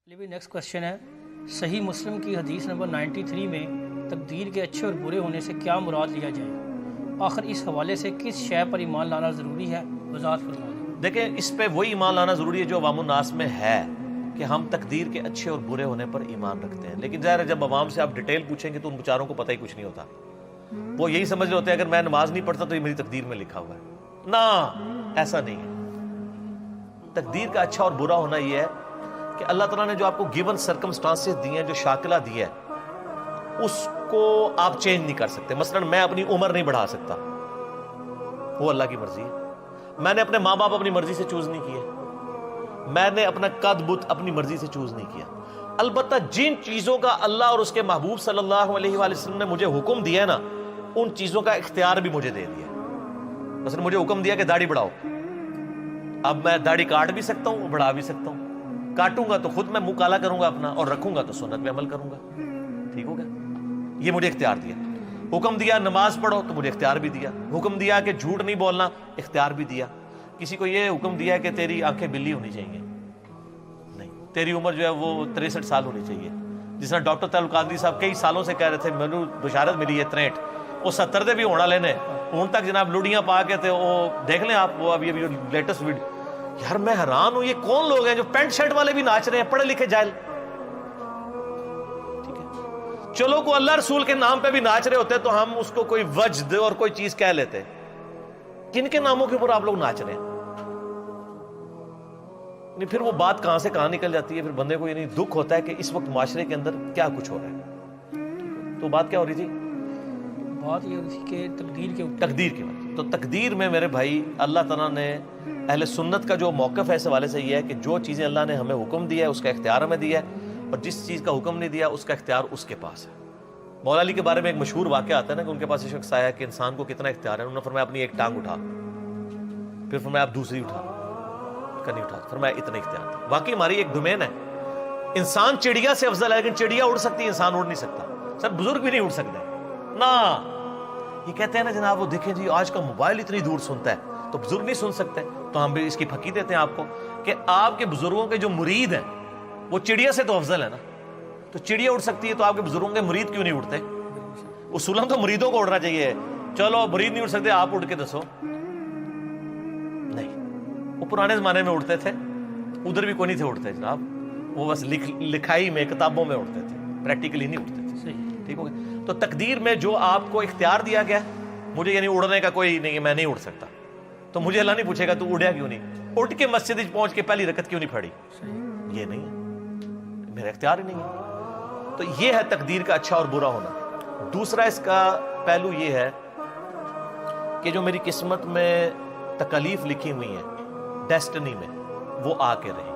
چلیے بھی next question ہے، صحیح مسلم کی حدیث نمبر 93 میں تقدیر کے اچھے اور برے ہونے سے کیا مراد لیا جائے؟ آخر اس حوالے سے کس شے پر ایمان لانا ضروری ہے؟ وضاحت فرما دیں۔ دیکھیں، اس پہ وہی ایمان لانا ضروری ہے جو عوام الناس میں ہے کہ ہم تقدیر کے اچھے اور برے ہونے پر ایمان رکھتے ہیں، لیکن ظاہر ہے جب عوام سے آپ ڈیٹیل پوچھیں گے تو ان بیچاروں کو پتہ ہی کچھ نہیں ہوتا۔ وہ یہی سمجھ رہے ہوتے ہیں اگر میں نماز نہیں پڑھتا تو یہ میری تقدیر میں لکھا ہوا ہے۔ نہ، ایسا نہیں ہے۔ تقدیر کا اچھا اور برا ہونا یہ ہے کہ اللہ تعالیٰ نے جو آپ کو گیون سرکمسٹانسز دی ہیں، جو شاکلہ دی ہے، اس کو آپ چینج نہیں کر سکتے۔ مثلا میں اپنی عمر نہیں بڑھا سکتا، وہ اللہ کی مرضی ہے۔ میں نے اپنے ماں باپ اپنی مرضی سے چوز نہیں کیے، میں نے اپنا قد بت اپنی مرضی سے چوز نہیں کیا۔ البتہ جن چیزوں کا اللہ اور اس کے محبوب صلی اللہ علیہ وآلہ وسلم نے مجھے حکم دیا ہے نا، ان چیزوں کا اختیار بھی مجھے دے دیا۔ مثلا مجھے حکم دیا کہ داڑھی بڑھاؤ، اب میں داڑھی کاٹ بھی سکتا ہوں، بڑھا بھی سکتا ہوں۔ کاٹوں گا تو خود میں منہ کالا کروں گا اپنا، اور رکھوں گا تو سنت پہ عمل کروں گا۔ ٹھیک ہو گیا؟ یہ مجھے اختیار دیا۔ حکم دیا نماز پڑھو تو مجھے اختیار بھی دیا۔ حکم دیا کہ جھوٹ نہیں بولنا، اختیار بھی دیا۔ کسی کو یہ حکم دیا کہ تیری آنکھیں بلی ہونی چاہیے، نہیں، تیری عمر جو ہے وہ 63 سال ہونی چاہیے۔ جس طرح ڈاکٹر تعلق قادری صاحب کئی سالوں سے کہہ رہے تھے، میں نے بشارت ملی ہے 63، وہ 70 دے بھی ہونا لینے ان تک جناب لوڈیاں پا کے تھے۔ وہ دیکھ لیں آپ، وہ ابھی لیٹسٹ ویڈیو۔ یار میں حیران ہوں، یہ کون لوگ ہیں جو پینٹ شرٹ والے بھی ناچ رہے ہیں، پڑھے لکھے جاہل؟ ٹھیک ہے، چلو کو اللہ رسول کے نام پہ بھی ناچ رہے ہوتے تو ہم اس کو کوئی وجد اور کوئی چیز کہہ لیتے۔ کن کے ناموں کے اوپر آپ لوگ ناچ رہے ہیں؟ نہیں، پھر وہ بات کہاں سے کہاں نکل جاتی ہے، پھر بندے کو یعنی دکھ ہوتا ہے کہ اس وقت معاشرے کے اندر کیا کچھ ہو رہا ہے۔ تو بات کیا ہو رہی تھی؟ بات یہ ہوئی کہ تقدیر کے اوپر، تقدیر کے بارے۔ تو تقدیر میں میرے بھائی اللہ تعالیٰ نے اہل سنت کا جو موقف ہے اس حوالے سے یہ ہے کہ جو چیزیں اللہ نے ہمیں حکم دیا ہے اس کا اختیار ہمیں دیا ہے، اور جس چیز کا حکم نہیں دیا اس کا اختیار اس کے پاس ہے۔ مولا علی کے بارے میں ایک مشہور واقعہ آتا ہے نا کہ ان کے پاس ایک شخص آیا کہ انسان کو کتنا اختیار ہے۔ انہوں نے فرمایا اپنی ایک ٹانگ اٹھا، پھر فرمایا آپ دوسری اٹھا، نہیں اٹھا، فرمایا اتنے اختیار تھے۔ واقعی ہماری ایک ڈومین ہے، انسان چڑیا سے افضل ہے، لیکن چڑیا اڑ سکتی ہے، انسان اڑ نہیں سکتا۔ سر بزرگ بھی نہیں اڑ سکتے نا۔ یہ کہتے ہیں نا جناب، وہ دیکھیں جی آج کا موبائل اتنی دور سنتا ہے تو بزرگ نہیں سن سکتے، تو ہم بھی اس کی پھکی دیتے ہیں آپ کو کہ آپ کے بزرگوں کے جو مرید ہیں وہ چڑیا سے تو افضل ہے نا۔ تو چڑیا اڑ سکتی ہے تو آپ کے بزرگوں کے مرید کیوں نہیں اڑتے؟ اصولاً تو مریدوں کو اڑنا چاہیے۔ چلو مرید نہیں اڑ سکتے، آپ اڑ کے دسو۔ نہیں، وہ پرانے زمانے میں اڑتے تھے، ادھر بھی کوئی نہیں تھے اڑتے جناب، وہ بس لکھائی میں کتابوں میں اڑتے تھے، پریکٹیکلی نہیں اڑتے تھے۔ ٹھیک ہو گیا؟ تو تقدیر میں جو آپ کو اختیار دیا گیا، مجھے یعنی اڑنے کا کوئی نہیں، میں نہیں اڑ سکتا، تو مجھے اللہ نہیں پوچھے گا تو اڑیا کیوں نہیں، اٹھ کے مسجد پہنچ کے پہلی رکعت کیوں نہیں پڑھی؟ یہ نہیں ہے، میرا اختیار ہی نہیں ہے۔ تو یہ ہے تقدیر کا اچھا اور برا ہونا۔ دوسرا اس کا پہلو یہ ہے کہ جو میری قسمت میں تکالیف لکھی ہوئی ہیں، ڈیسٹنی میں، وہ آ کے رہیں گی۔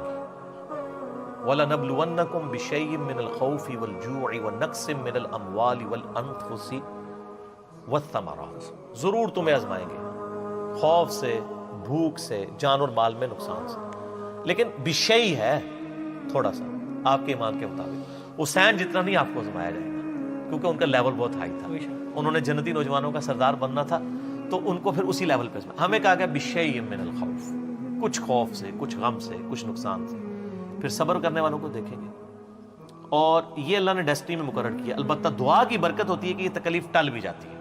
وَلَنَبْلُوَنَّكُمْ بِشَيْءٍ مِّنَ الْخَوْفِ وَالْجُوعِ وَنَقْصٍ مِّنَ الْأَمْوَالِ وَالْأَنفُسِ وَالثَّمَرَاتِ، ضرور تمہیں آزمائیں گے، خوف سے، بھوک سے، جان اور مال میں نقصان سے، لیکن بشیء ہے، تھوڑا سا آپ کے ایمان کے مطابق۔ حسین جتنا نہیں آپ کو آزمایا جائے گا، کیونکہ ان کا لیول بہت ہائی تھا، انہوں نے جنتی نوجوانوں کا سردار بننا تھا، تو ان کو پھر اسی لیول پہ ہمیں کہا گیا بشیء من الخوف، کچھ خوف سے، کچھ غم سے، کچھ نقصان سے۔ پھر صبر کرنے والوں کو دیکھیں گے، اور یہ اللہ نے ڈیسٹنی میں مقرر کیا۔ البتہ دعا کی برکت ہوتی ہے کہ یہ تکلیف ٹل بھی جاتی ہے۔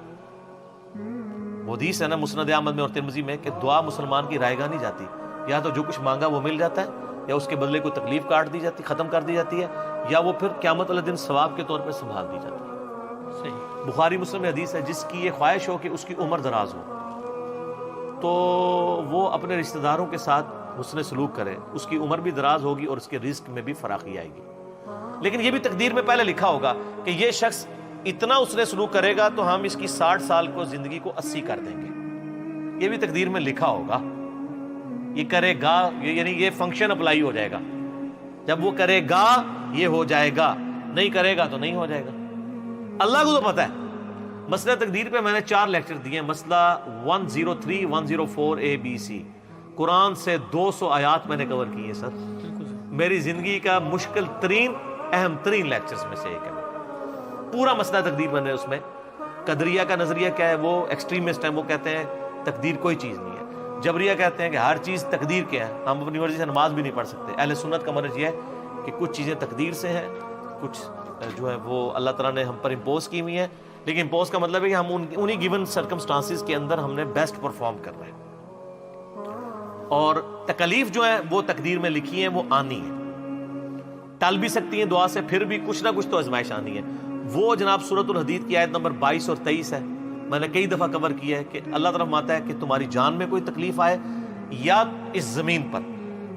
وہ حدیث ہے نا مسند احمد میں اور ترمذی میں کہ دعا مسلمان کی رائے گاہ نہیں جاتی، یا تو جو کچھ مانگا وہ مل جاتا ہے، یا اس کے بدلے کوئی تکلیف کاٹ دی جاتی، ختم کر دی جاتی ہے، یا وہ پھر قیامت والے دن ثواب کے طور پہ سنبھال دی جاتی ہے۔ صحیح۔ بخاری مسلم میں حدیث ہے، جس کی یہ خواہش ہو کہ اس کی عمر دراز ہو تو وہ اپنے رشتہ داروں کے ساتھ حسن سلوک کرے، اس کی عمر بھی دراز ہوگی اور اس کے رزق میں بھی فراخی آئے گی۔ لیکن یہ بھی تقدیر میں پہلے لکھا ہوگا کہ یہ شخص اتنا حسن سلوک کرے گا تو ہم اس کی 60 سال کو زندگی کو 80 کر دیں گے، یہ بھی تقدیر میں لکھا ہوگا۔ یہ کرے گا، یعنی یہ فنکشن اپلائی ہو جائے گا، جب وہ کرے گا یہ ہو جائے گا، نہیں کرے گا تو نہیں ہو جائے گا۔ اللہ کو تو پتہ ہے۔ مسئلہ تقدیر پہ میں نے 4 لیکچر دیے ہیں، مسئلہ 103 104 ABC، قرآن سے 200 آیات میں نے کور کی ہیں سر۔ میری زندگی کا مشکل ترین اہم ترین لیکچرز میں سے ایک ہے۔ پورا مسئلہ تقدیر میں نے اس میں، قدریہ کا نظریہ کیا ہے، وہ ایکسٹریمسٹ ہیں، وہ کہتے ہیں تقدیر کوئی چیز نہیں ہے۔ جبریہ کہتے ہیں کہ ہر چیز تقدیر کے ہے، ہم اپنی مرضی سے نماز بھی نہیں پڑھ سکتے۔ اہل سنت کا منہج یہ ہے کہ کچھ چیزیں تقدیر سے ہیں، کچھ جو ہے وہ اللہ تعالیٰ نے ہم پر امپوز کی ہوئی ہیں، لیکن امپوز کا مطلب ہے کہ ہم انہی گیون سرکمسٹانسز کے اندر ہم نے بیسٹ پرفارم کرنا ہے، اور تکلیف جو ہے وہ تقدیر میں لکھی ہیں، وہ آنی ہے، ٹل بھی سکتی ہیں دعا سے، پھر بھی کچھ نہ کچھ تو آزمائش آنی ہے۔ وہ جناب سورۃ الحدید کی آیت نمبر 22 اور 23 ہے، میں نے کئی دفعہ کور کیا ہے کہ اللہ تعالیٰ فرماتا ہے کہ تمہاری جان میں کوئی تکلیف آئے یا اس زمین پر،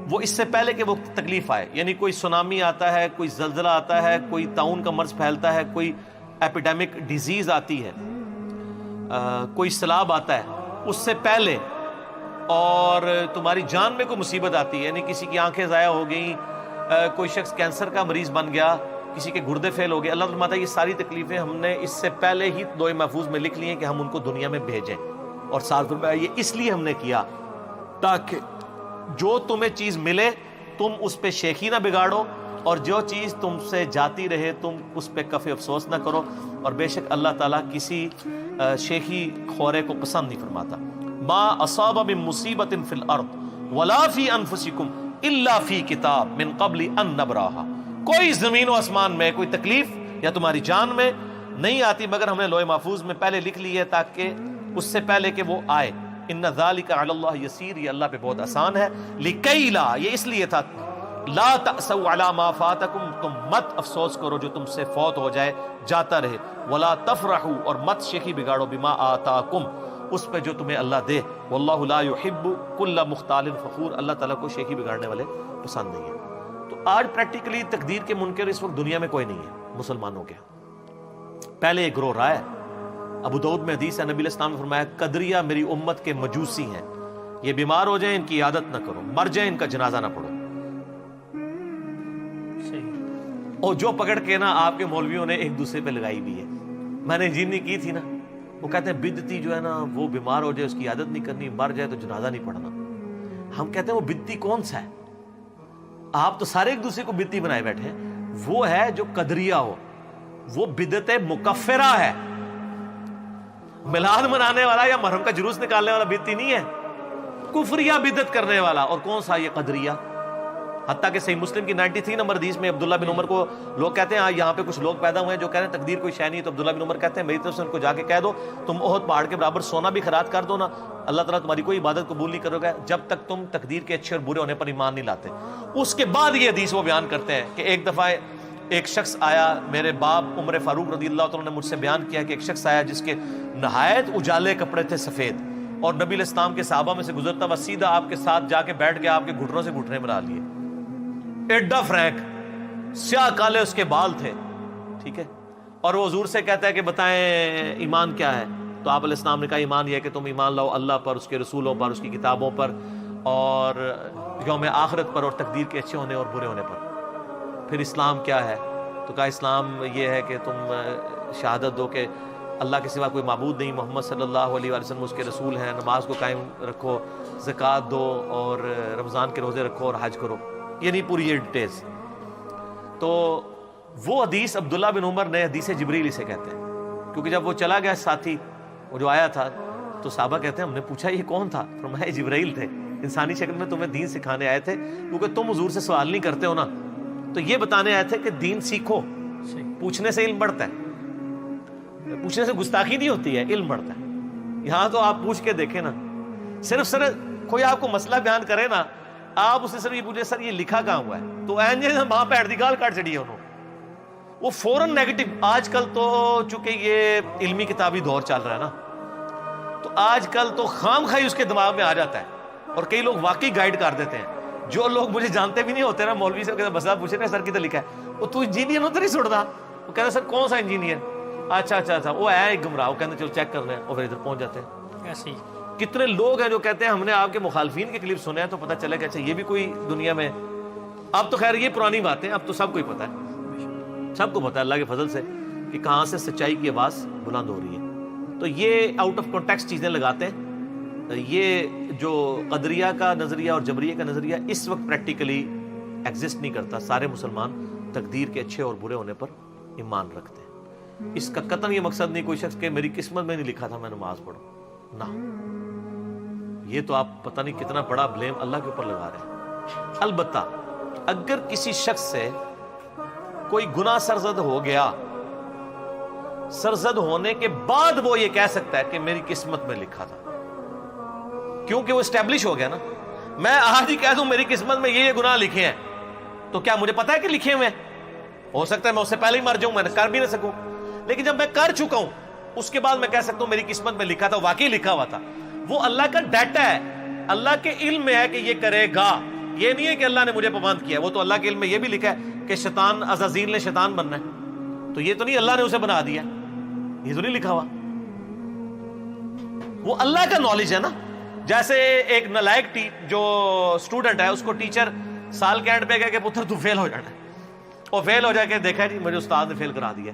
وہ اس سے پہلے کہ وہ تکلیف آئے، یعنی کوئی سونامی آتا ہے، کوئی زلزلہ آتا ہے، کوئی طاعون کا مرض پھیلتا ہے، کوئی ایپیڈیمک ڈیزیز آتی ہے، کوئی سیلاب آتا ہے، اس سے پہلے، اور تمہاری جان میں کوئی مصیبت آتی ہے، یعنی کسی کی آنکھیں ضائع ہو گئیں، کوئی شخص کینسر کا مریض بن گیا، کسی کے گردے فیل ہو گئے، اللہ فرماتا ہے یہ ساری تکلیفیں ہم نے اس سے پہلے ہی لوح محفوظ میں لکھ لی ہیں کہ ہم ان کو دنیا میں بھیجیں، اور ساتھ فرمایا یہ اس لیے ہم نے کیا تاکہ جو تمہیں چیز ملے تم اس پہ شیخی نہ بگاڑو، اور جو چیز تم سے جاتی رہے تم اس پہ کف افسوس نہ کرو، اور بے شک اللہ تعالیٰ کسی شیخی خورے کو پسند نہیں فرماتا۔ ما اصاب من مصیبت فی الارض ولا فی انفسکم الا فی کتاب من قبل ان نبراہا، کوئی زمین و آسمان میں کوئی تکلیف یا تمہاری جان میں نہیں آتی مگر ہم نے لوح محفوظ میں پہلے لکھ لی ہے تاکہ اس سے پہلے کہ وہ آئے۔ ان ذالک علی اللہ یسیر، یہ اللہ پہ بہت آسان ہے۔ لکی لا، یہ اس لیے تھا، لا تأسوا علی ما فاتکم، تم مت افسوس کرو جو تم سے فوت ہو جائے، جاتا رہے، ولا تفرحوا، اور مت شیخی بگاڑو، بما آتاکم، اس پہ جو تمہیں اللہ دے، واللہ لا یحب کل مختال فخور، اللہ تعالیٰ کو شیخی بگاڑنے والے پسند نہیں ہے۔ تو آج پریکٹیکلی تقدیر کے منکر اس وقت دنیا میں کوئی نہیں ہے مسلمانوں کے، پہلے ایک گروہ رہا ہے۔ ابو داؤد میں حدیث ہے، نبی علیہ السلام نے فرمایا قدریہ میری امت کے مجوسی ہیں، یہ بیمار ہو جائیں ان کی عادت نہ کرو، مر جائیں ان کا جنازہ نہ پڑھو۔ اور جو پکڑ کے نا آپ کے مولویوں نے ایک دوسرے پہ لگائی بھی ہے، میں نے انجینئرنگ کی تھی نا، وہ کہتے ہیں بدعتی جو ہے نا وہ بیمار ہو جائے اس کی عادت نہیں کرنی، مر جائے تو جنازہ نہیں پڑھنا۔ ہم کہتے ہیں وہ بدعتی کون سا ہے؟ آپ تو سارے ایک دوسرے کو بدعتی بنائے بیٹھے ہیں، وہ ہے جو قدریہ ہو، وہ بدعت مکفرہ ہے۔ میلاد منانے والا یا محرم کا جلوس نکالنے والا بدعتی نہیں ہے، کفریہ بدعت کرنے والا۔ اور کون سا؟ یہ قدریہ۔ حتیٰ کہ صحیح مسلم کی 93 نمبر حدیث میں عبداللہ بن عمر کو لوگ کہتے ہیں، یہاں پہ کچھ لوگ پیدا ہوئے ہیں جو کہہ رہے ہیں تقدیر کوئی شے نہیں ہے، تو عبداللہ بن عمر کہتے ہیں میری طرف سے ان کو جا کے کہہ دو تم احد پہاڑ کے برابر سونا بھی خیرات کر دو نا، اللہ تعالیٰ تمہاری کوئی عبادت قبول نہیں کرے گا جب تک تم تقدیر کے اچھے اور برے ہونے پر ایمان نہیں لاتے۔ اس کے بعد یہ حدیث وہ بیان کرتے ہیں کہ ایک دفعہ ایک شخص آیا، میرے باپ عمر فاروق رضی اللہ عنہ نے مجھ سے بیان کیا کہ ایک شخص آیا جس کے نہایت اجالے کپڑے تھے سفید، اور نبی علیہ السلام کے صحابہ میں سے گزرتا ہوا سیدھا آپ کے ساتھ جا کے بیٹھ گیا، آپ کے گھٹنوں سے گھٹنے ملا لیے، ایڈا فرینک، سیاہ کالے اس کے بال تھے، ٹھیک ہے، اور وہ حضور سے کہتا ہے کہ بتائیں ایمان کیا ہے؟ تو آپ علیہ السلام نے کہا ایمان یہ ہے کہ تم ایمان لاؤ اللہ پر، اس کے رسولوں پر، اس کی کتابوں پر، اور یوم آخرت پر، اور تقدیر کے اچھے ہونے اور برے ہونے پر۔ پھر اسلام کیا ہے؟ تو کہا اسلام یہ ہے کہ تم شہادت دو کہ اللہ کے سوا کوئی معبود نہیں، محمد صلی اللہ علیہ وسلم اس کے رسول ہیں، نماز کو قائم رکھو، زکوٰۃ دو، اور رمضان کے روزے رکھو، اور حج کرو، یہ نہیں پوری یہ ڈیٹیلز۔ تو وہ حدیث عبداللہ بن عمر نے حدیث جبریل اسے کہتے ہیں، کیونکہ جب وہ چلا گیا ساتھی وہ جو آیا تھا تو صحابہ کہتے ہیں ہم نے پوچھا یہ کون تھا؟ فرمایا جبریل تھے، انسانی شکل میں تمہیں دین سکھانے آئے تھے، کیونکہ تم حضور سے سوال نہیں کرتے ہو نا، تو یہ بتانے آئے تھے کہ دین سیکھو، پوچھنے سے علم بڑھتا ہے، پوچھنے سے گستاخی نہیں ہوتی ہے، علم بڑھتا ہے۔ یہاں تو آپ پوچھ کے دیکھیں نا، صرف کوئی آپ کو مسئلہ بیان کرے نا، آپ اسے صرف یہ پوچھے سر یہ لکھا کہاں ہوا ہے، تو وہاں پہ دی گال کاٹ چڑی ہے انہوں، وہ فوراً نیگیٹو۔ آج کل تو چونکہ یہ علمی کتابی دور چل رہا ہے نا، تو آج کل تو خام خواہی اس کے دماغ میں آ جاتا ہے، اور کئی لوگ واقعی گائیڈ کر دیتے ہیں۔ جو لوگ مجھے جانتے بھی نہیں ہوتے نا، مولوی سے مسئلہ پوچھے نا سر کدھر لکھا ہے، وہ تو انجینئر ہوتا نہیں چھوڑتا، وہ کہتا سر کون سا انجینئر؟ اچھا وہ ہے ایک گمراہ، وہ کہتے چلو چیک کر رہے ہیں، اور پھر ادھر پہنچ جاتے ہیں۔ ایسے ہی کتنے لوگ ہیں جو کہتے ہیں ہم نے آپ کے مخالفین کے کلپ سنے ہیں تو پتہ چلے کہ اچھا یہ بھی کوئی دنیا میں، اب تو خیر یہ پرانی باتیں، اب تو سب کو ہی پتہ ہے، سب کو پتہ ہے اللہ کے فضل سے کہ کہاں سے سچائی کی آواز بلند ہو رہی ہے۔ تو یہ آؤٹ آف کانٹیکسٹ چیزیں لگاتے ہیں۔ یہ جو قدریہ کا نظریہ اور جبریہ کا نظریہ اس وقت پریکٹیکلی ایگزسٹ نہیں کرتا، سارے مسلمان تقدیر کے اچھے اور برے ہونے پر ایمان رکھتے ہیں۔ اس کا قطعاً یہ مقصد نہیں کوئی شخص کہ میری قسمت میں نہیں لکھا تھا میں نماز پڑھوں، نہ، یہ تو آپ پتہ نہیں کتنا بڑا بلیم اللہ کے اوپر لگا رہے ہیں۔ البتہ اگر کسی شخص سے کوئی گناہ سرزد ہو گیا، سرزد ہونے کے بعد وہ یہ کہہ سکتا ہے کہ میری قسمت میں لکھا تھا، کیونکہ وہ اسٹیبلش ہو گیا نا. میں آج ہی کہہ دوں میری قسمت میں یہ گناہ لکھے ہیں، تو کیا مجھے پتا ہے کہ لکھے ہوئے ہیں؟ ہو سکتا ہے میں اس سے پہلے ہی مر جاؤں، میں کر بھی نہ سکوں. لیکن جب میں کر چکا ہوں اس کے بعد میں کہہ سکتا ہوں میری قسمت میں لکھا تھا، واقعی لکھا ہوا تھا. وہ اللہ کا ڈیٹا ہے، اللہ کے علم میں ہے کہ یہ کرے گا. یہ نہیں ہے کہ اللہ نے مجھے پابند کیا، وہ تو اللہ کے علم میں یہ بھی لکھا ہے کہ شیطان عزازیل نے شیطان بننا ہے، تو یہ تو نہیں اللہ نے اسے بنا دیا، یہ تو نہیں لکھا ہوا. وہ اللہ کا نالج ہے نا. جیسے ایک نالائق جو اسٹوڈنٹ ہے اس کو ٹیچر سال کے اینڈ پہ کہے کہ پتر تو فیل ہو جانا ہے، اور فیل ہو جا کے دیکھا جی مجھے استاد نے فیل کرا دیا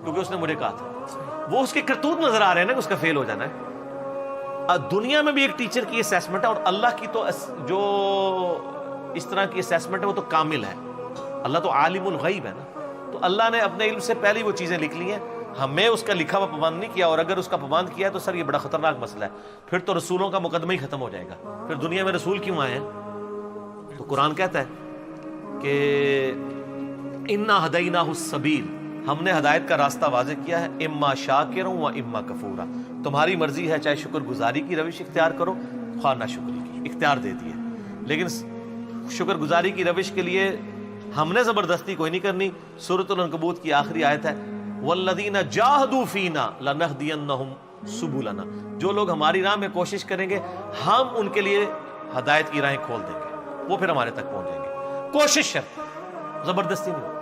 کیونکہ اس نے مجھے کہا تھا. وہ اس کے کرتوت نظر آ رہے ہیں نا کہ اس کا فیل ہو جانا ہے. دنیا میں بھی ایک ٹیچر کی اسیسمنٹ ہے، اور اللہ کی تو جو اس طرح کی اسیسمنٹ ہے وہ تو کامل ہے. اللہ تو عالم الغیب ہے نا، تو اللہ نے اپنے علم سے پہلے وہ چیزیں لکھ لی ہیں. ہمیں اس کا لکھا ہوا پابند نہیں کیا، اور اگر اس کا پابند کیا ہے تو سر یہ بڑا خطرناک مسئلہ ہے. پھر تو رسولوں کا مقدمہ ہی ختم ہو جائے گا. پھر دنیا میں رسول کیوں آئے ہیں؟ تو قرآن کہتا ہے کہ انا ہدیناہ السبیل، ہم نے ہدایت کا راستہ واضح کیا ہے، اما شاکرا و اما کفورا. تمہاری مرضی ہے، چاہے شکر گزاری کی روش اختیار کرو، خواہ نہ شکری کی، اختیار دے دیے. لیکن شکر گزاری کی روش کے لیے ہم نے زبردستی کوئی نہیں کرنی. سورۃ العنکبوت کی آخری آیت ہے والذین جاہدوا فینا لنہدینہم سبلنا، جو لوگ ہماری راہ میں کوشش کریں گے ہم ان کے لیے ہدایت کی راہیں کھول دیں گے، وہ پھر ہمارے تک پہنچ جائیں گے. کوشش ہے، زبردستی نہیں.